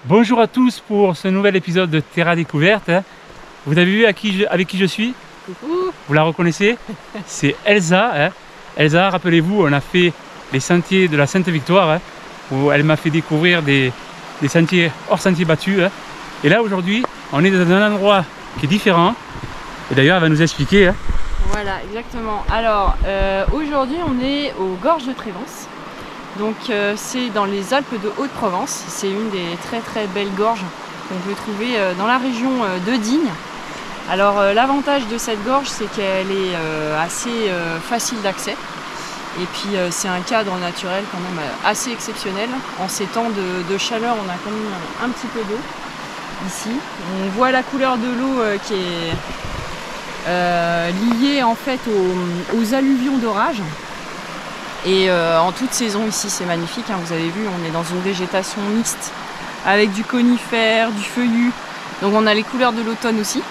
Bonjour à tous pour ce nouvel épisode de Terra Découverte. Vous avez vu avec qui je suis? Coucou. Vous la reconnaissez? C'est Elsa. Elsa, rappelez-vous, on a fait les sentiers de la Sainte-Victoire, où elle m'a fait découvrir des sentiers hors sentiers battus. Et là aujourd'hui, on est dans un endroit qui est différent. Et d'ailleurs, elle va nous expliquer. Voilà, exactement. Alors, aujourd'hui, on est aux Gorges de Trévance. Donc, c'est dans les Alpes de Haute-Provence. C'est une des très belles gorges qu'on peut trouver dans la région de Digne. Alors, l'avantage de cette gorge, c'est qu'elle est assez facile d'accès. Et puis, c'est un cadre naturel quand même assez exceptionnel. En ces temps de chaleur, on a quand même un petit peu d'eau ici. On voit la couleur de l'eau qui est liée en fait aux alluvions d'orage. Et en toute saison ici c'est magnifique, hein. Vous avez vu, on est dans une végétation mixte avec du conifère, du feuillu. Donc on a les couleurs de l'automne aussi.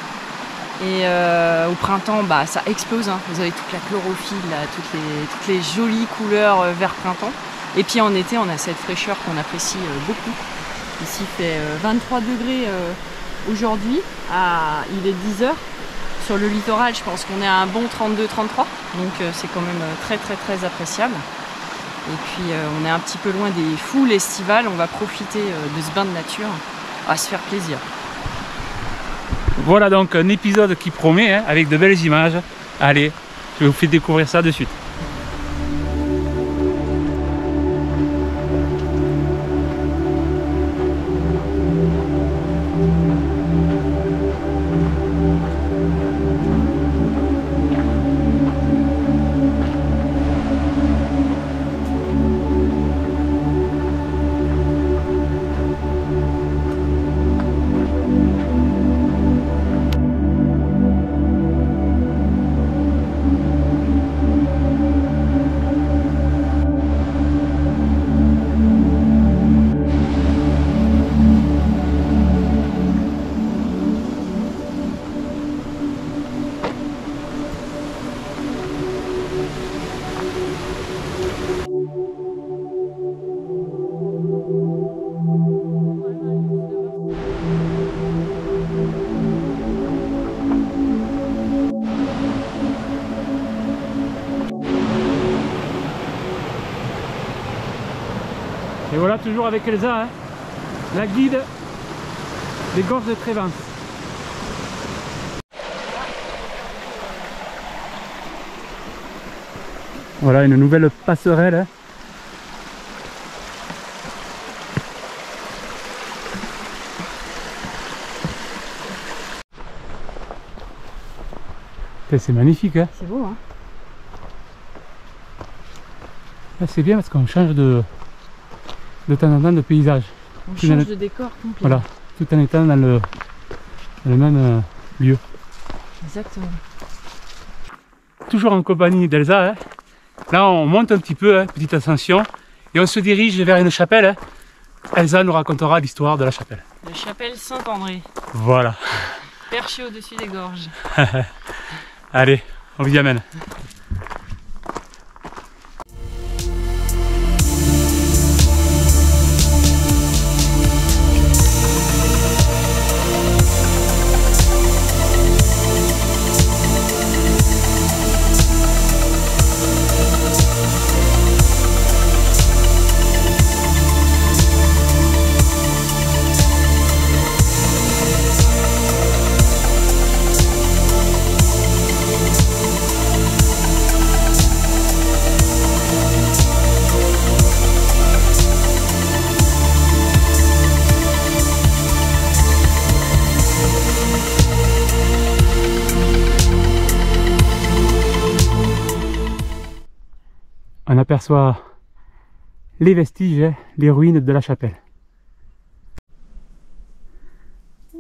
Et au printemps ça explose, hein. Vous avez toute la chlorophylle, là, toutes les jolies couleurs vert printemps. Et puis en été on a cette fraîcheur qu'on apprécie beaucoup. Ici il fait 23 degrés aujourd'hui, il est 10 h. Sur le littoral, je pense qu'on est à un bon 32-33, donc c'est quand même très appréciable. Et puis on est un petit peu loin des foules estivales, on va profiter de ce bain de nature, on va se faire plaisir. Voilà donc un épisode qui promet, avec de belles images. Allez, je vous fais découvrir ça de suite. Et voilà, toujours avec Elsa, la guide des Gorges de Trévance. Voilà une nouvelle passerelle. C'est magnifique, hein. C'est beau, hein. C'est bien parce qu'on change de temps en temps de paysage. On change de décor complet. Voilà, tout en étant dans le même lieu. Exactement. Toujours en compagnie d'Elsa. Là on monte un petit peu, petite ascension, et on se dirige vers une chapelle. Elsa nous racontera l'histoire de la chapelle. La chapelle Saint-André. Voilà. Perchée au-dessus des gorges. Allez, on vous y amène. On aperçoit les vestiges, les ruines de la chapelle.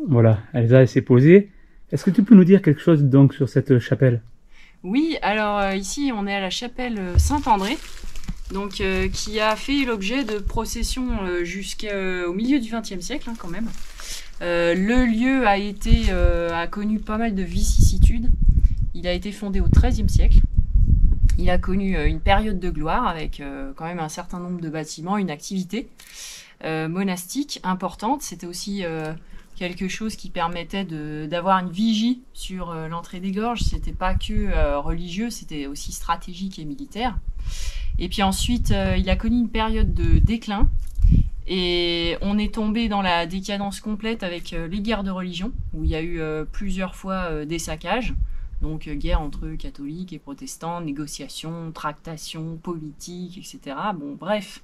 Voilà, Elsa s'est posée. Est-ce que tu peux nous dire quelque chose donc sur cette chapelle? Oui, alors ici on est à la chapelle Saint-André, donc qui a fait l'objet de processions jusqu'au milieu du XXe siècle, hein, quand même. Le lieu a connu pas mal de vicissitudes. Il a été fondé au XIIIe siècle. Il a connu une période de gloire avec quand même un certain nombre de bâtiments, une activité. monastique importante. C'était aussi quelque chose qui permettait d'avoir une vigie sur l'entrée des gorges. C'était pas que religieux, c'était aussi stratégique et militaire. Et puis ensuite, il a connu une période de déclin. Et on est tombé dans la décadence complète avec les guerres de religion, où il y a eu plusieurs fois des saccages. Donc guerre entre catholiques et protestants, négociations, tractations, politiques, etc. Bon, bref.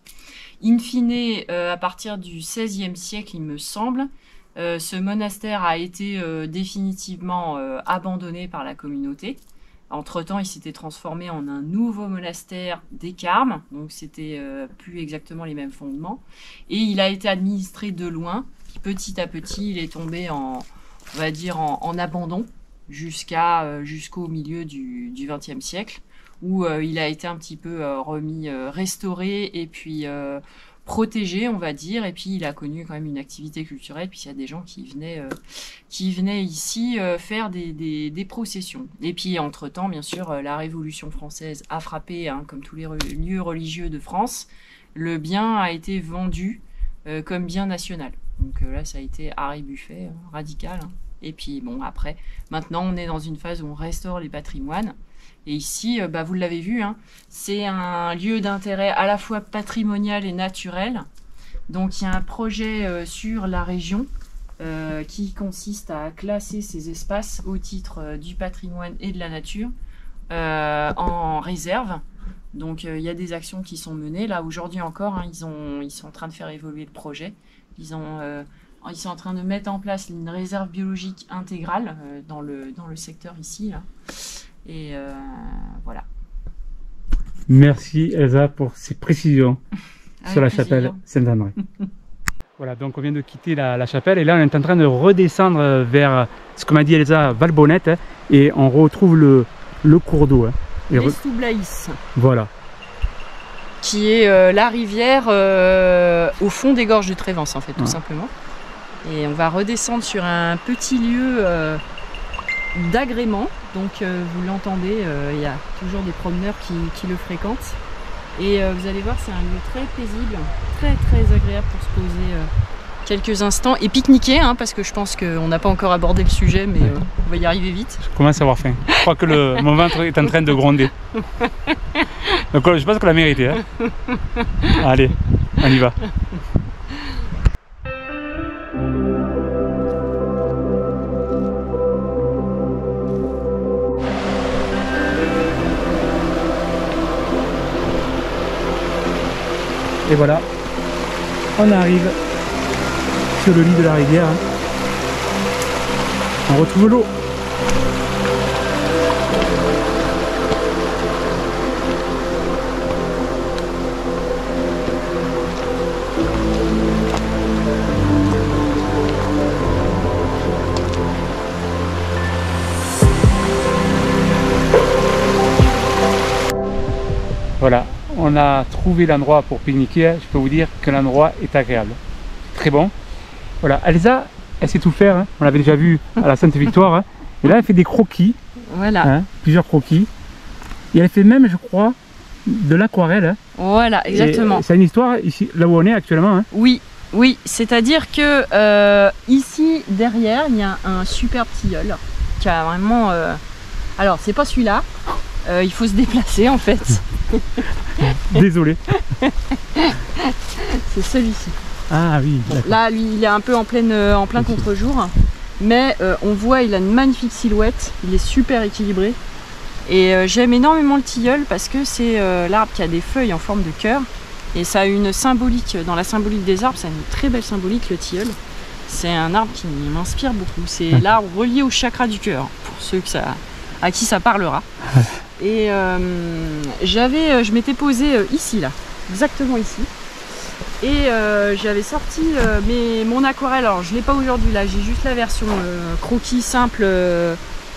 In fine, à partir du XVIe siècle, il me semble, ce monastère a été définitivement abandonné par la communauté. Entre-temps, il s'était transformé en un nouveau monastère des Carmes, donc c'était plus exactement les mêmes fondements. Et il a été administré de loin. Petit à petit, il est tombé en, on va dire, en abandon jusqu'au milieu du XXe siècle, où il a été un petit peu restauré et puis protégé, on va dire, et puis il a connu quand même une activité culturelle, puis il y a des gens qui venaient ici faire des processions. Et puis entre-temps, bien sûr, la Révolution française a frappé, hein, comme tous les lieux religieux de France. Le bien a été vendu comme bien national. Donc là, ça a été arrêt buffet, radical. Hein. Et puis bon, après, maintenant, on est dans une phase où on restaure les patrimoines. Et ici, vous l'avez vu, hein, c'est un lieu d'intérêt à la fois patrimonial et naturel. Donc il y a un projet sur la région qui consiste à classer ces espaces au titre du patrimoine et de la nature en réserve. Donc il y a des actions qui sont menées. Là aujourd'hui encore, hein, ils sont en train de faire évoluer le projet. Ils sont en train de mettre en place une réserve biologique intégrale dans le secteur ici, là. Et voilà. Merci Elsa pour ces précisions sur la plaisir. chapelle Saint-André. Voilà, donc on vient de quitter la chapelle et là on est en train de redescendre vers ce que m'a dit Elsa, Valbonnette, hein, et on retrouve le cours d'eau. Hein, l'Estoublaïs. Voilà. Qui est la rivière au fond des gorges de Trévence, en fait, tout simplement. Et on va redescendre sur un petit lieu d'agrément. Donc vous l'entendez, il y a toujours des promeneurs qui le fréquentent. Et vous allez voir, c'est un lieu très paisible, très très agréable pour se poser quelques instants et pique-niquer, hein, parce que je pense qu'on n'a pas encore abordé le sujet, mais on va y arriver vite. Je commence à avoir faim. Je crois que mon ventre est en train de gronder. Donc je pense qu'on l'a mérité. Hein. Allez, on y va. Et voilà, on arrive sur le lit de la rivière. Hein. On retrouve l'eau. Voilà, on a trouvé l'endroit pour pique-niquer. Je peux vous dire que l'endroit est agréable. Très bon. Voilà, Elsa, elle sait tout faire. Hein. On l'avait déjà vu à la Sainte-Victoire. Hein. Et là, elle fait des croquis. Voilà. Hein, plusieurs croquis. Et elle fait même, je crois, de l'aquarelle. Hein. Voilà, exactement. C'est une histoire ici, là où on est actuellement. Hein. Oui, oui. C'est-à-dire que ici, derrière, il y a un superbe tilleul qui a vraiment... Alors, c'est pas celui-là. Il faut se déplacer, en fait. Désolé. C'est celui-ci. Ah oui. Là, lui, il est un peu en plein contre-jour. Mais on voit, il a une magnifique silhouette. Il est super équilibré. Et j'aime énormément le tilleul parce que c'est l'arbre qui a des feuilles en forme de cœur. Et ça a une symbolique, dans la symbolique des arbres, ça a une très belle symbolique, le tilleul. C'est un arbre qui m'inspire beaucoup. C'est l'arbre relié au chakra du cœur, pour ceux à qui ça parlera. Et je m'étais posée ici, là, exactement ici. Et j'avais sorti mon aquarelle. Alors je ne l'ai pas aujourd'hui, là, j'ai juste la version croquis simple,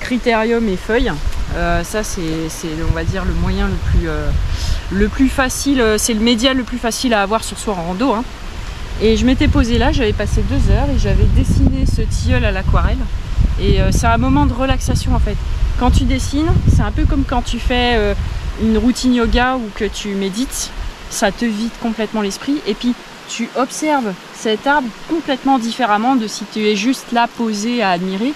critérium et feuilles. Ça c'est on va dire le moyen le plus facile, c'est le média le plus facile à avoir sur soi en rando. Hein. Et je m'étais posée là, j'avais passé 2 heures et j'avais dessiné ce tilleul à l'aquarelle. Et c'est un moment de relaxation en fait. Quand tu dessines, c'est un peu comme quand tu fais une routine yoga ou que tu médites, ça te vide complètement l'esprit. Et puis tu observes cet arbre complètement différemment de si tu es juste là posé à admirer.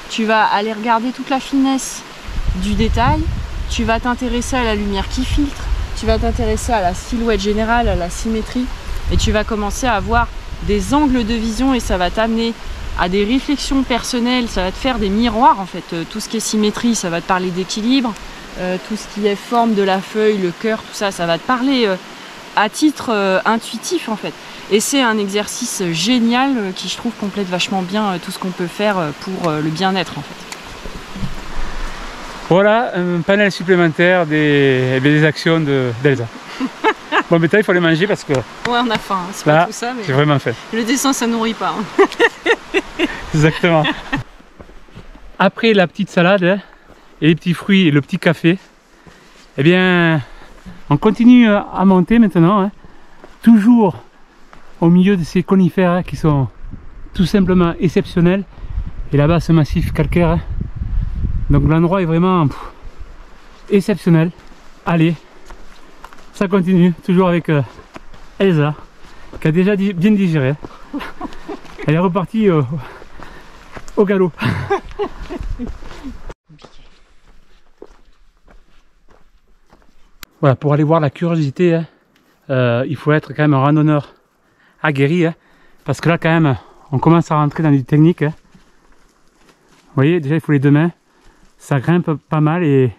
Tu vas aller regarder toute la finesse du détail, tu vas t'intéresser à la lumière qui filtre, tu vas t'intéresser à la silhouette générale, à la symétrie, et tu vas commencer à avoir des angles de vision et ça va t'amener à des réflexions personnelles, ça va te faire des miroirs en fait. Tout ce qui est symétrie, ça va te parler d'équilibre, tout ce qui est forme de la feuille, le cœur, tout ça, ça va te parler à titre intuitif en fait. Et c'est un exercice génial qui je trouve complète vachement bien tout ce qu'on peut faire pour le bien-être en fait. Voilà un panel supplémentaire des actions d'Elsa. Bon, mais il faut les manger parce que... Ouais, on a faim, hein. C'est pas tout ça, mais... J'ai vraiment faim. Le dessin, ça nourrit pas. Hein. Exactement. Après la petite salade et les petits fruits et le petit café, eh bien, on continue à monter maintenant, hein, toujours au milieu de ces conifères hein, qui sont tout simplement exceptionnels. Et là-bas, ce massif calcaire. Hein. Donc l'endroit est vraiment exceptionnel. Allez, ça continue, toujours avec Elsa, qui a déjà bien digéré. Elle est repartie au galop. Voilà, pour aller voir la curiosité, hein, il faut être quand même un randonneur aguerri, hein, parce que là quand même, on commence à rentrer dans du technique. Hein. Vous voyez, déjà il faut les deux mains, ça grimpe pas mal et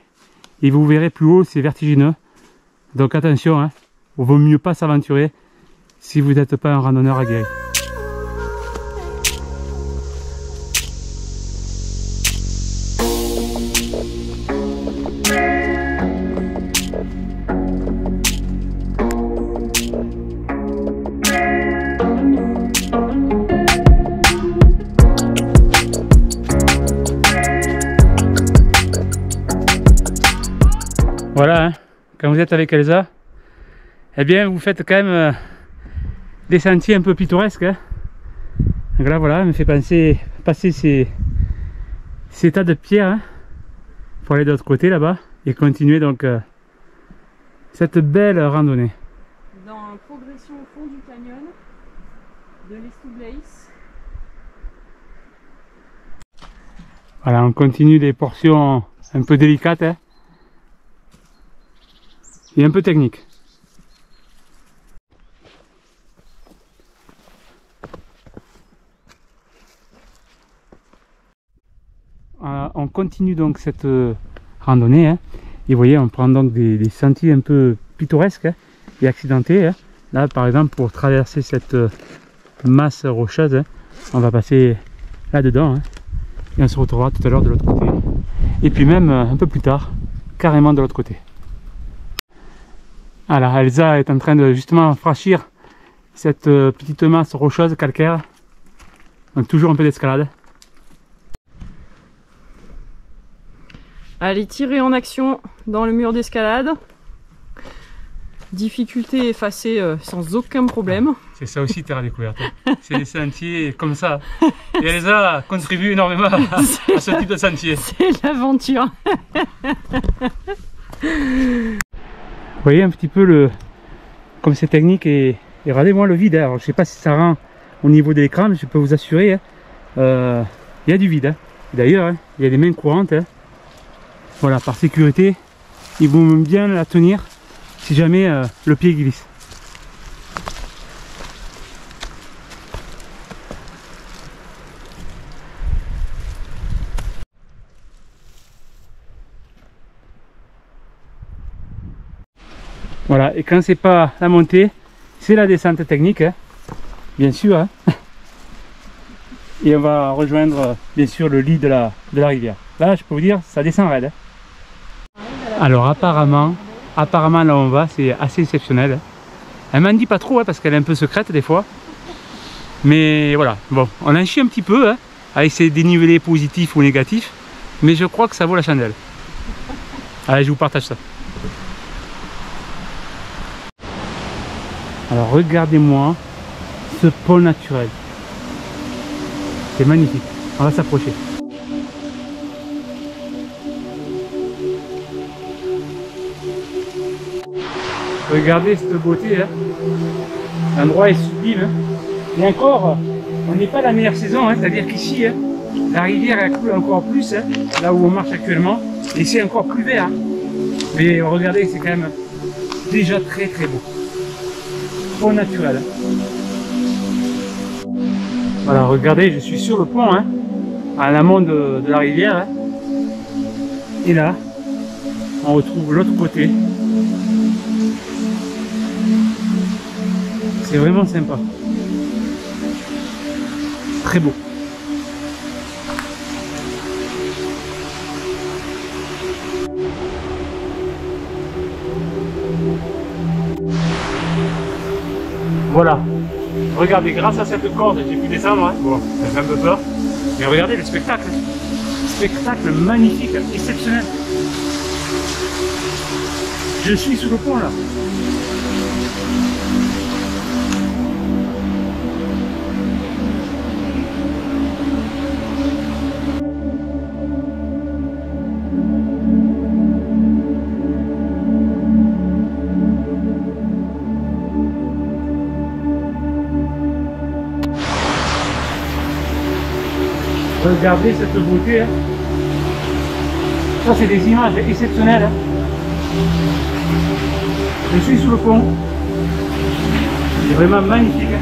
vous verrez plus haut, c'est vertigineux. Donc attention, hein, il vaut mieux pas s'aventurer si vous n'êtes pas un randonneur aguerri. Voilà, hein, quand vous êtes avec Elsa, eh bien vous faites quand même des sentiers un peu pittoresques. Hein. Donc là voilà, elle me fait passer ces tas de pierres hein, pour aller de l'autre côté là-bas et continuer donc cette belle randonnée. Dans progression au fond du canyon de l'Estoublace. Voilà, on continue des portions un peu délicates. Hein. Et un peu technique. On continue donc cette randonnée. Hein. Et vous voyez, on prend donc des sentiers un peu pittoresques hein, et accidentés. Hein. Là, par exemple, pour traverser cette masse rocheuse, hein, on va passer là-dedans. Hein, et on se retrouvera tout à l'heure de l'autre côté. Et puis même un peu plus tard, carrément de l'autre côté. Alors Elsa est en train de justement franchir cette petite masse rocheuse calcaire. Donc toujours un peu d'escalade. Allez, tirer en action dans le mur d'escalade. Difficulté effacée sans aucun problème. C'est ça aussi Terre à découverte. C'est des sentiers comme ça. Et Elsa contribue énormément à ce type de sentier. C'est l'aventure. Vous voyez un petit peu comme c'est technique et regardez-moi le vide. Hein. Alors, je ne sais pas si ça rend au niveau de l'écran, mais je peux vous assurer, hein, il y a du vide. Hein. D'ailleurs, hein, il y a des mains courantes. Hein. Voilà, par sécurité, ils vont bien la tenir si jamais le pied glisse. Voilà, et quand c'est pas la montée, c'est la descente technique, hein, bien sûr. Hein. Et on va rejoindre bien sûr le lit de la rivière. Là, je peux vous dire, ça descend raide. Hein. Alors apparemment là où on va, c'est assez exceptionnel. Hein. Elle m'en dit pas trop, hein, parce qu'elle est un peu secrète des fois. Mais voilà, bon, on en chie un petit peu, hein, avec ces dénivelés positifs ou négatifs. Mais je crois que ça vaut la chandelle. Allez, je vous partage ça. Alors regardez-moi ce pôle naturel. C'est magnifique. On va s'approcher. Regardez cette beauté. Hein. L'endroit est sublime. Hein. Et encore, on n'est pas la meilleure saison, hein, c'est-à-dire qu'ici, hein, la rivière elle coule encore plus, hein, là où on marche actuellement, et c'est encore plus vert. Hein. Mais regardez, c'est quand même déjà très très beau. Trop naturel. Voilà, regardez, je suis sur le pont, hein, à l'amont de la rivière. Hein. Et là, on retrouve l'autre côté. C'est vraiment sympa. Très beau. Voilà. Regardez, grâce à cette corde, j'ai pu descendre. Hein. Bon, ça fait un peu peur. Mais regardez le spectacle. Spectacle magnifique, exceptionnel. Je suis sous le pont là. Regardez cette beauté. Hein. Ça, c'est des images exceptionnelles. Hein. Je suis sous le pont. C'est vraiment magnifique. Hein.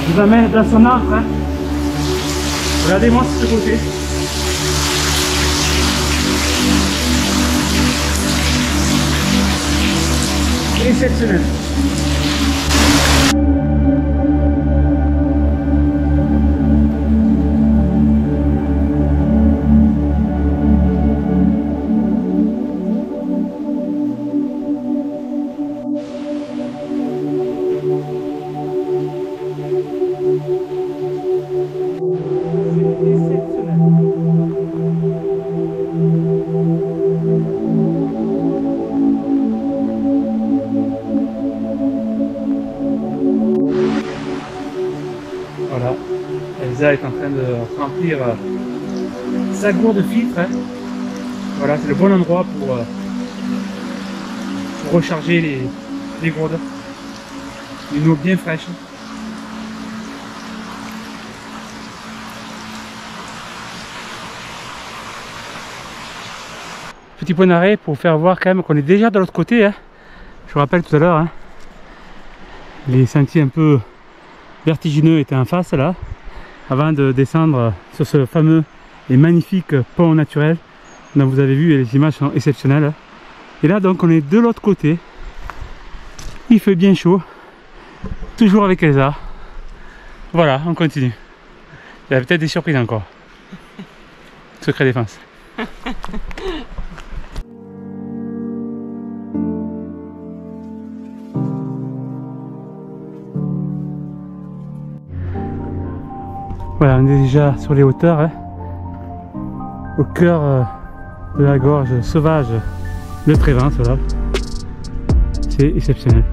Je vous amène dans son antre. Hein. Regardez-moi cette beauté. Exceptionnel. Voilà, Elsa est en train de remplir sa gourde filtre. Hein. Voilà, c'est le bon endroit pour recharger les gourdes. Une eau bien fraîche. Petit point d'arrêt pour faire voir quand même qu'on est déjà de l'autre côté. Hein. Je vous rappelle tout à l'heure, hein, les sentiers un peu vertigineux étaient en face là, avant de descendre sur ce fameux et magnifique pont naturel dont vous avez vu, et les images sont exceptionnelles. Et là donc on est de l'autre côté, il fait bien chaud, toujours avec Elsa. Voilà, on continue. Il y a peut-être des surprises encore. Secret défense. Voilà, on est déjà sur les hauteurs, hein, au cœur de la gorge sauvage de Trévens, voilà. C'est exceptionnel.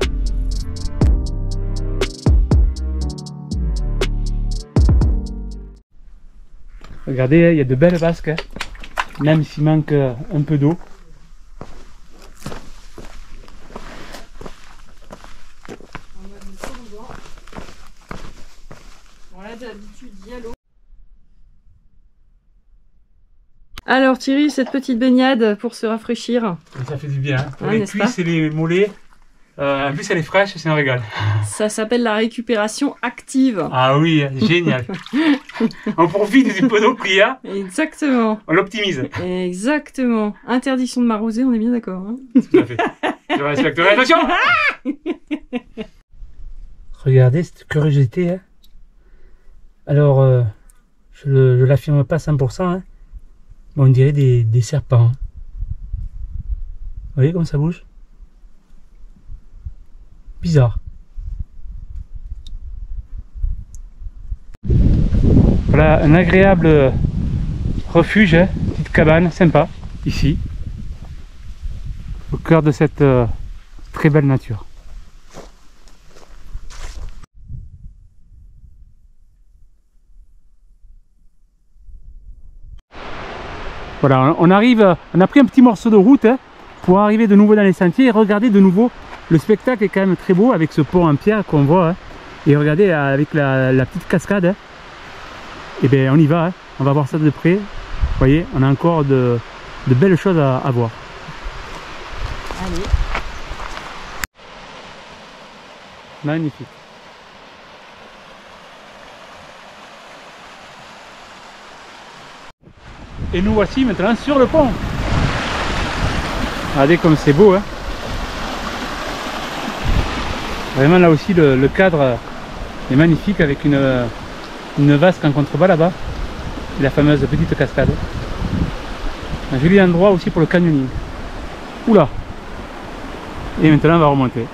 Regardez, il y a de belles vasques, hein, même s'il manque un peu d'eau. Alors Thierry, cette petite baignade pour se rafraîchir. Ça fait du bien, hein. Pour les cuisses et les mollets. En plus elle est fraîche, c'est un régal. Ça s'appelle la récupération active. Ah oui, génial. On profite du peu d'eau qu'il y a. Exactement. On l'optimise. Exactement. Interdiction de m'arroser, on est bien d'accord. Hein. Tout à fait. Je respecterai. Attention. Regardez cette curiosité. Hein. Alors, je l'affirme pas 100%. Hein. On dirait des serpents. Vous voyez comment ça bouge? Bizarre. Voilà un agréable refuge, hein, petite cabane sympa, ici, au cœur de cette très belle nature. Voilà, on arrive, on a pris un petit morceau de route, hein, pour arriver de nouveau dans les sentiers et regarder de nouveau le spectacle est quand même très beau avec ce pont en pierre qu'on voit. Hein. Et regardez, avec la petite cascade, hein. Et bien on y va, hein. On va voir ça de près. Vous voyez, on a encore de belles choses à voir. Allez. Magnifique. Et nous voici maintenant sur le pont. Regardez comme c'est beau, hein. Vraiment là aussi le cadre est magnifique avec une vasque en contrebas là-bas. Et la fameuse petite cascade. Un joli endroit aussi pour le canyoning. Oula. Et maintenant on va remonter.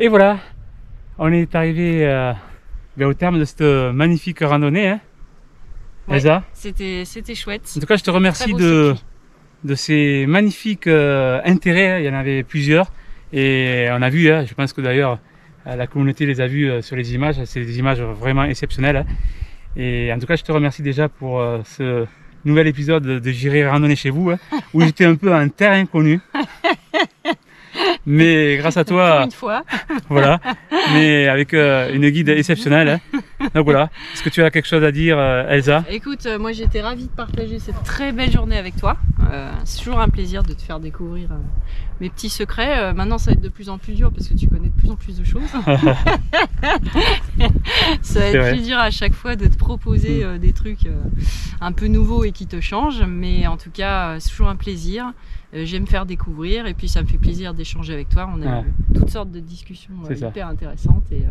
Et voilà, on est arrivé au terme de cette magnifique randonnée, hein, ouais, Elsa. C'était chouette. En tout cas, je te remercie de ces magnifiques intérêts, hein. Il y en avait plusieurs. Et on a vu, hein, je pense que d'ailleurs la communauté les a vus sur les images, c'est des images vraiment exceptionnelles. Hein. Et en tout cas, je te remercie déjà pour ce nouvel épisode de J'irai randonner chez vous, hein, où j'étais un peu en terre inconnue. Mais grâce à toi, une fois. voilà, mais avec une guide exceptionnelle. Hein. Donc voilà, est-ce que tu as quelque chose à dire, Elsa? Écoute, moi j'étais ravie de partager cette très belle journée avec toi. C'est toujours un plaisir de te faire découvrir mes petits secrets. Maintenant ça va être de plus en plus dur parce que tu connais de plus en plus de choses. Ça va être plus dur à chaque fois de te proposer des trucs un peu nouveaux et qui te changent. Mais en tout cas, c'est toujours un plaisir. J'aime me faire découvrir et puis ça me fait plaisir d'échanger avec toi. On a eu toutes sortes de discussions hyper intéressantes et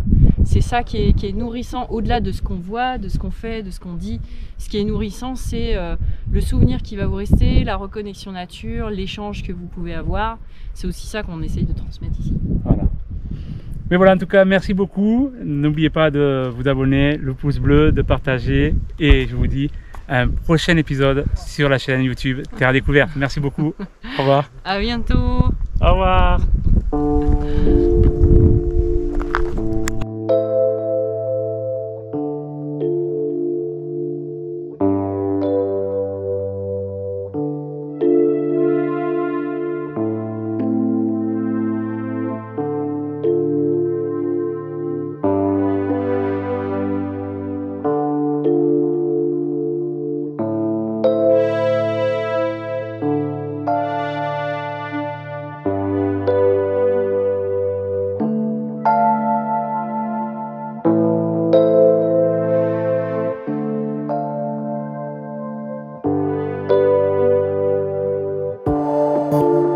c'est ça qui est nourrissant au-delà de ce qu'on voit, de ce qu'on fait, de ce qu'on dit. Ce qui est nourrissant, c'est le souvenir qui va vous rester, la reconnexion nature, l'échange que vous pouvez avoir. C'est aussi ça qu'on essaye de transmettre ici. Voilà. Mais voilà, en tout cas, merci beaucoup. N'oubliez pas de vous abonner, le pouce bleu, de partager et je vous dis à un prochain épisode sur la chaîne YouTube Terre Découverte. Merci beaucoup. Au revoir. À bientôt. Au revoir. you.